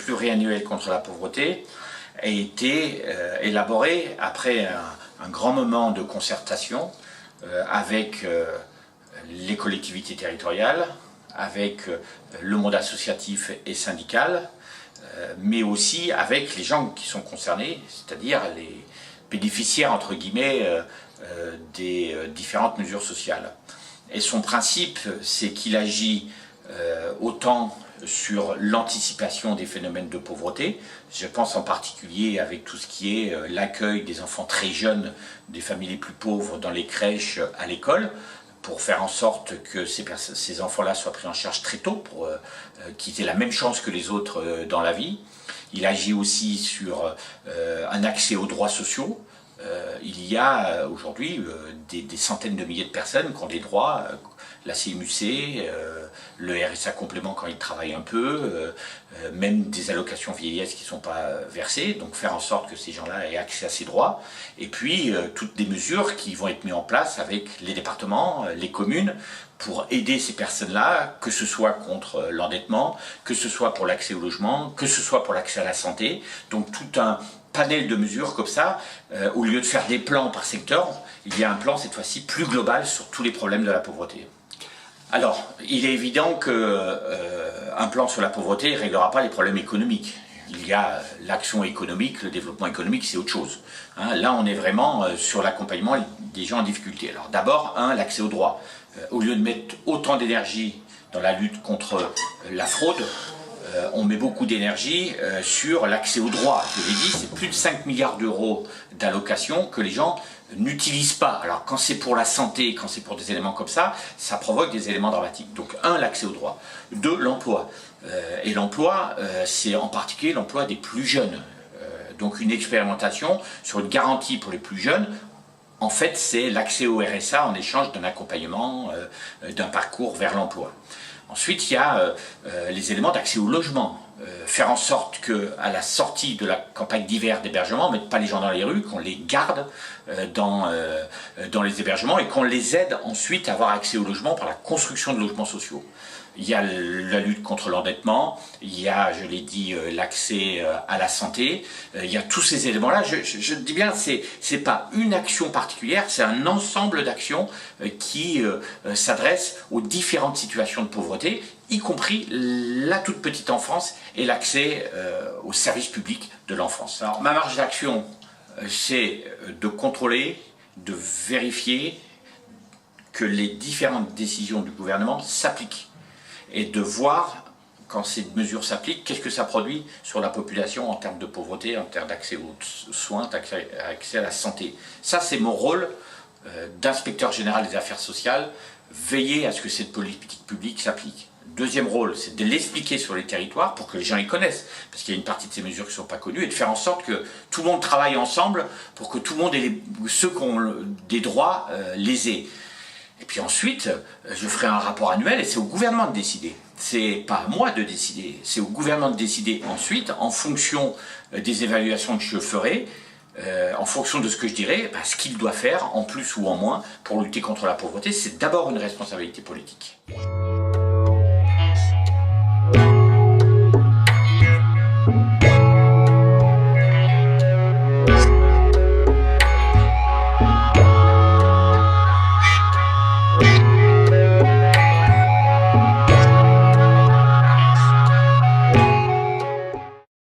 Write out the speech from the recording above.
pluriannuel contre la pauvreté a été élaboré après un grand moment de concertation avec les collectivités territoriales, avec le monde associatif et syndical, mais aussi avec les gens qui sont concernés, c'est-à-dire les bénéficiaires, entre guillemets, des différentes mesures sociales. Et son principe, c'est qu'il agit autant sur l'anticipation des phénomènes de pauvreté. Je pense en particulier avec tout ce qui est l'accueil des enfants très jeunes des familles les plus pauvres dans les crèches à l'école, pour faire en sorte que ces enfants-là soient pris en charge très tôt, pour qu'ils aient la même chance que les autres dans la vie. Il agit aussi sur un accès aux droits sociaux. Il y a aujourd'hui des centaines de milliers de personnes qui ont des droits, la CMU-C, le RSA complément quand ils travaillent un peu, même des allocations vieillesse qui ne sont pas versées, donc faire en sorte que ces gens-là aient accès à ces droits, et puis toutes des mesures qui vont être mises en place avec les départements, les communes, pour aider ces personnes-là, que ce soit contre l'endettement, que ce soit pour l'accès au logement, que ce soit pour l'accès à la santé, donc tout un panel de mesures comme ça, au lieu de faire des plans par secteur, il y a un plan cette fois-ci plus global sur tous les problèmes de la pauvreté. Alors, il est évident qu'un plan sur la pauvreté ne réglera pas les problèmes économiques. Il y a l'action économique, le développement économique, c'est autre chose. Là, on est vraiment sur l'accompagnement des gens en difficulté. Alors d'abord, l'accès aux droits. Au lieu de mettre autant d'énergie dans la lutte contre la fraude, on met beaucoup d'énergie sur l'accès aux droits. Je l'ai dit, c'est plus de 5 milliards d'euros d'allocations que les gens n'utilisent pas. Alors quand c'est pour la santé, quand c'est pour des éléments comme ça provoque des éléments dramatiques. Donc l'accès aux droits. 2, l'emploi. Et l'emploi, c'est en particulier l'emploi des plus jeunes. Donc une expérimentation sur une garantie pour les plus jeunes. En fait, c'est l'accès au RSA en échange d'un accompagnement, d'un parcours vers l'emploi. Ensuite, il y a les éléments d'accès au logement. Faire en sorte qu'à la sortie de la campagne d'hiver d'hébergement, on ne mette pas les gens dans les rues, qu'on les garde dans les hébergements et qu'on les aide ensuite à avoir accès au logement par la construction de logements sociaux. Il y a la lutte contre l'endettement, il y a, je l'ai dit, l'accès à la santé, il y a tous ces éléments-là. Je dis bien, c'est pas une action particulière, c'est un ensemble d'actions qui s'adressent aux différentes situations de pauvreté, y compris la toute petite enfance et l'accès aux services publics de l'enfance. Alors, ma marge d'action, c'est de contrôler, de vérifier que les différentes décisions du gouvernement s'appliquent et de voir, quand ces mesures s'appliquent, qu'est-ce que ça produit sur la population en termes de pauvreté, en termes d'accès aux soins, d'accès à la santé. Ça, c'est mon rôle d'inspecteur général des affaires sociales, veiller à ce que cette politique publique s'applique. Deuxième rôle, c'est de l'expliquer sur les territoires pour que les gens y connaissent, parce qu'il y a une partie de ces mesures qui ne sont pas connues, et de faire en sorte que tout le monde travaille ensemble pour que tout le monde ait ceux qui ont des droits les aient. Et puis ensuite, je ferai un rapport annuel et c'est au gouvernement de décider. C'est pas à moi de décider, c'est au gouvernement de décider ensuite, en fonction des évaluations que je ferai, en fonction de ce que je dirai, ce qu'il doit faire, en plus ou en moins, pour lutter contre la pauvreté. C'est d'abord une responsabilité politique.